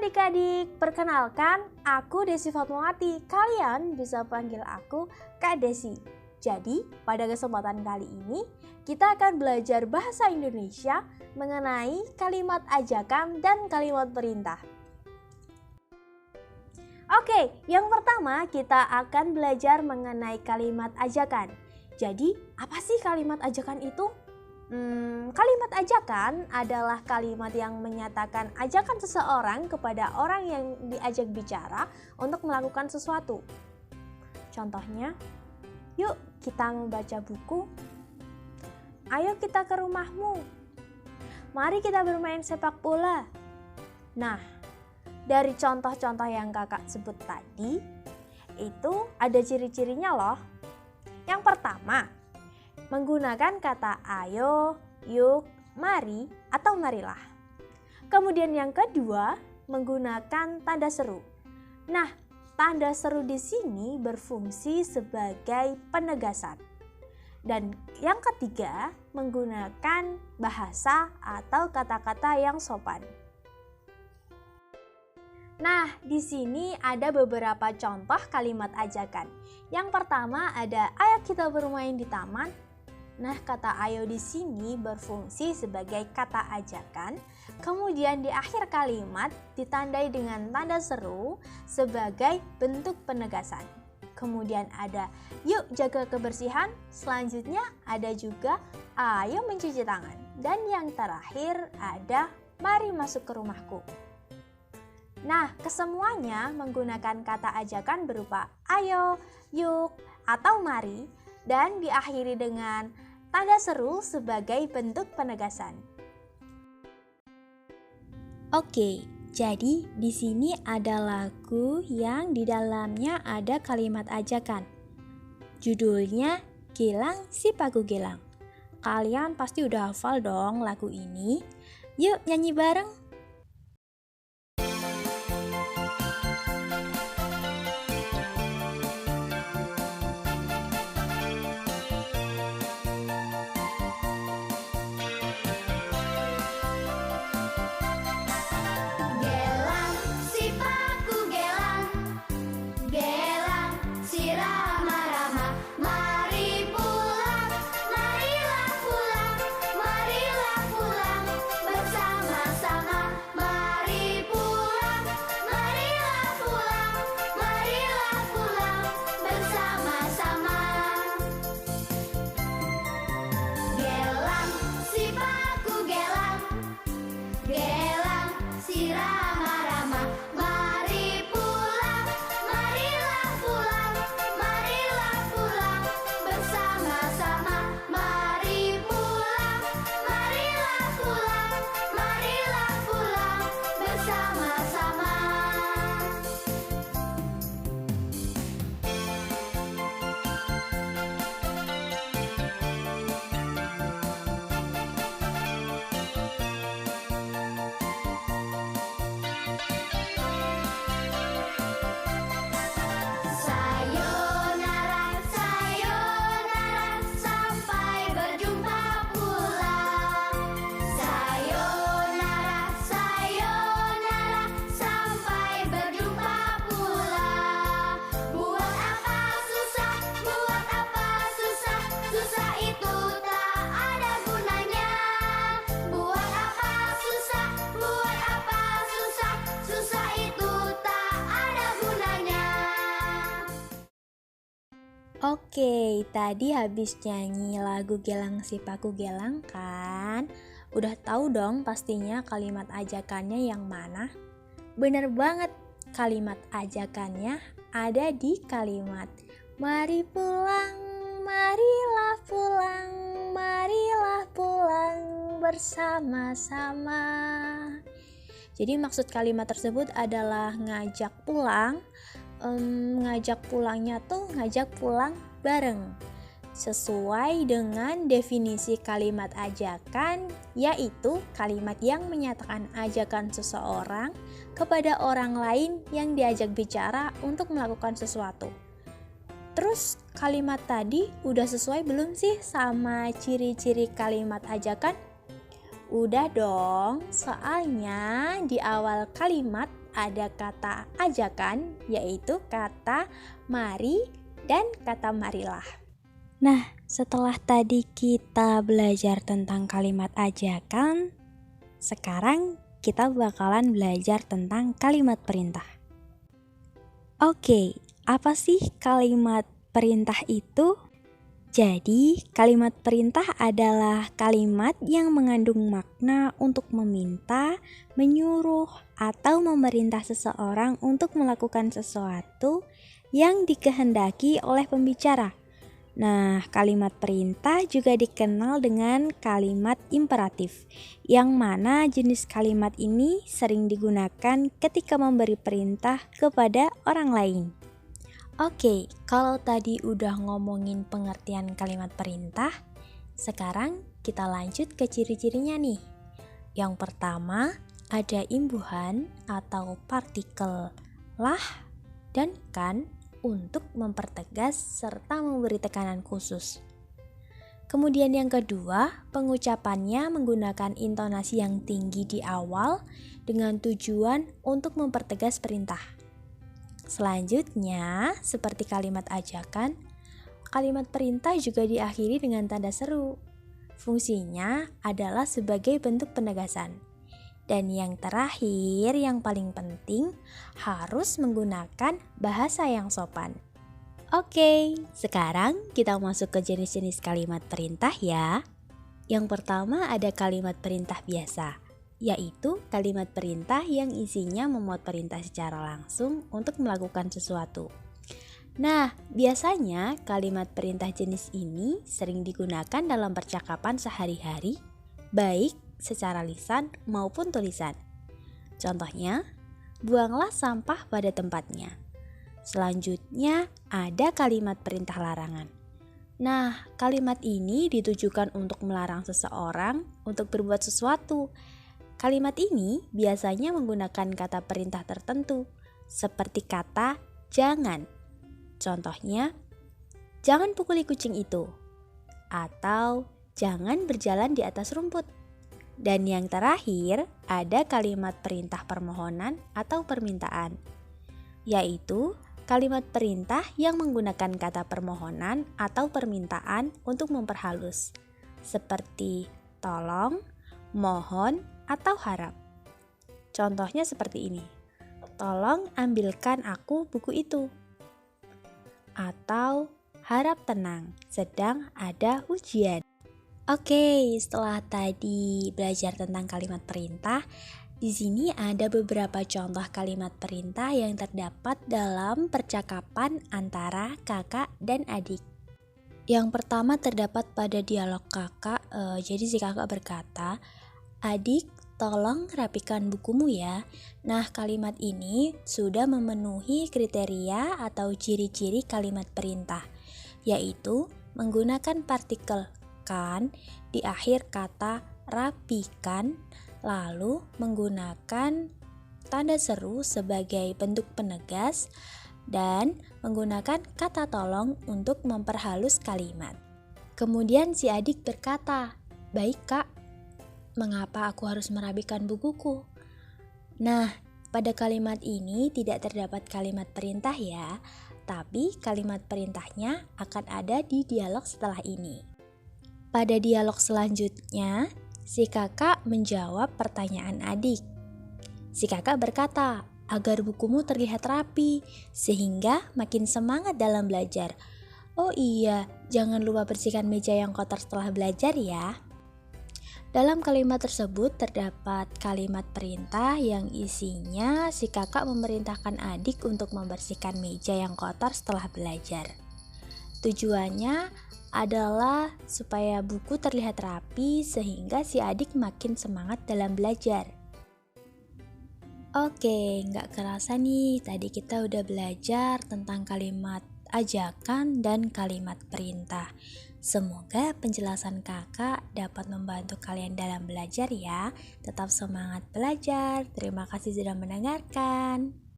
adik-adik, perkenalkan aku Desi Fatmawati. Kalian bisa panggil aku Kak Desi. Jadi, pada kesempatan kali ini kita akan belajar bahasa Indonesia mengenai kalimat ajakan dan kalimat perintah. Oke, yang pertama kita akan belajar mengenai kalimat ajakan. Jadi, apa sih kalimat ajakan itu? Kalimat ajakan adalah kalimat yang menyatakan ajakan seseorang kepada orang yang diajak bicara untuk melakukan sesuatu. Contohnya, yuk kita membaca buku. Ayo kita ke rumahmu. Mari kita bermain sepak bola. Nah, dari contoh-contoh yang kakak sebut tadi, itu ada ciri-cirinya loh. Yang pertama, menggunakan kata ayo, yuk, mari, atau marilah. Kemudian yang kedua, menggunakan tanda seru. Nah, tanda seru di sini berfungsi sebagai penegasan. Dan yang ketiga, menggunakan bahasa atau kata-kata yang sopan. Nah, di sini ada beberapa contoh kalimat ajakan. Yang pertama ada ayo kita bermain di taman. Nah, kata ayo di sini berfungsi sebagai kata ajakan, kemudian di akhir kalimat ditandai dengan tanda seru sebagai bentuk penegasan. Kemudian ada yuk jaga kebersihan, selanjutnya ada juga ayo mencuci tangan. Dan yang terakhir ada mari masuk ke rumahku. Nah, kesemuanya menggunakan kata ajakan berupa ayo, yuk, atau mari, dan diakhiri dengan tanda seru sebagai bentuk penegasan. Oke, jadi di sini ada lagu yang di dalamnya ada kalimat ajakan. Judulnya Gelang Si Paku Gelang. Kalian pasti udah hafal dong lagu ini. Yuk nyanyi bareng. Oke, tadi habis nyanyi lagu Gelang Si Paku Gelang kan? Udah tahu dong pastinya kalimat ajakannya yang mana? Bener banget, kalimat ajakannya ada di kalimat mari pulang, marilah pulang, marilah pulang bersama-sama. Jadi maksud kalimat tersebut adalah ngajak pulang. Ngajak pulangnya tuh ngajak pulang bareng sesuai dengan definisi kalimat ajakan, yaitu kalimat yang menyatakan ajakan seseorang kepada orang lain yang diajak bicara untuk melakukan sesuatu. Terus kalimat tadi udah sesuai belum sih sama ciri-ciri kalimat ajakan? Udah dong, soalnya di awal kalimat ada kata ajakan, yaitu kata mari dan kata marilah. Nah, setelah tadi kita belajar tentang kalimat ajakan, sekarang kita bakalan belajar tentang kalimat perintah. Oke, apa sih kalimat perintah itu? Jadi, kalimat perintah adalah kalimat yang mengandung makna untuk meminta, menyuruh, atau memerintah seseorang untuk melakukan sesuatu yang dikehendaki oleh pembicara. Nah, kalimat perintah juga dikenal dengan kalimat imperatif, yang mana jenis kalimat ini sering digunakan ketika memberi perintah kepada orang lain. Oke, kalau tadi udah ngomongin pengertian kalimat perintah, sekarang kita lanjut ke ciri-cirinya nih. Yang pertama, ada imbuhan atau partikel lah dan kan untuk mempertegas serta memberi tekanan khusus. Kemudian yang kedua, pengucapannya menggunakan intonasi yang tinggi di awal dengan tujuan untuk mempertegas perintah. Selanjutnya, seperti kalimat ajakan, kalimat perintah juga diakhiri dengan tanda seru. Fungsinya adalah sebagai bentuk penegasan. Dan yang terakhir, yang paling penting, harus menggunakan bahasa yang sopan. Oke, sekarang kita masuk ke jenis-jenis kalimat perintah ya. Yang pertama ada kalimat perintah biasa, yaitu kalimat perintah yang isinya memuat perintah secara langsung untuk melakukan sesuatu. Nah, biasanya kalimat perintah jenis ini sering digunakan dalam percakapan sehari-hari, baik secara lisan maupun tulisan. Contohnya, buanglah sampah pada tempatnya. Selanjutnya, ada kalimat perintah larangan. Nah, kalimat ini ditujukan untuk melarang seseorang untuk berbuat sesuatu. Kalimat ini biasanya menggunakan kata perintah tertentu, seperti kata jangan. Contohnya, jangan pukuli kucing itu, atau jangan berjalan di atas rumput. Dan yang terakhir, ada kalimat perintah permohonan atau permintaan, yaitu kalimat perintah yang menggunakan kata permohonan atau permintaan untuk memperhalus, seperti tolong, mohon, atau harap. Contohnya seperti ini, tolong ambilkan aku buku itu. Atau harap tenang, sedang ada ujian. Oke, setelah tadi belajar tentang kalimat perintah, di sini ada beberapa contoh kalimat perintah yang terdapat dalam percakapan antara kakak dan adik. Yang pertama terdapat pada dialog kakak, jadi si kakak berkata, adik tolong rapikan bukumu ya. Nah, kalimat ini sudah memenuhi kriteria atau ciri-ciri kalimat perintah, yaitu menggunakan partikel kan di akhir kata rapikan, lalu menggunakan tanda seru sebagai bentuk penegas, dan menggunakan kata tolong untuk memperhalus kalimat. Kemudian si adik berkata, baik kak, mengapa aku harus merapikan bukuku? Nah, pada kalimat ini tidak terdapat kalimat perintah ya, tapi kalimat perintahnya akan ada di dialog setelah ini. Pada dialog selanjutnya, si kakak menjawab pertanyaan adik. Si kakak berkata, agar bukumu terlihat rapi, sehingga makin semangat dalam belajar. Oh iya, jangan lupa bersihkan meja yang kotor setelah belajar ya. Dalam kalimat tersebut terdapat kalimat perintah yang isinya si kakak memerintahkan adik untuk membersihkan meja yang kotor setelah belajar. Tujuannya adalah supaya buku terlihat rapi sehingga si adik makin semangat dalam belajar. Oke, nggak kerasa nih tadi kita udah belajar tentang kalimat ajakan dan kalimat perintah. Semoga penjelasan kakak dapat membantu kalian dalam belajar ya. Tetap semangat belajar. Terima kasih sudah mendengarkan.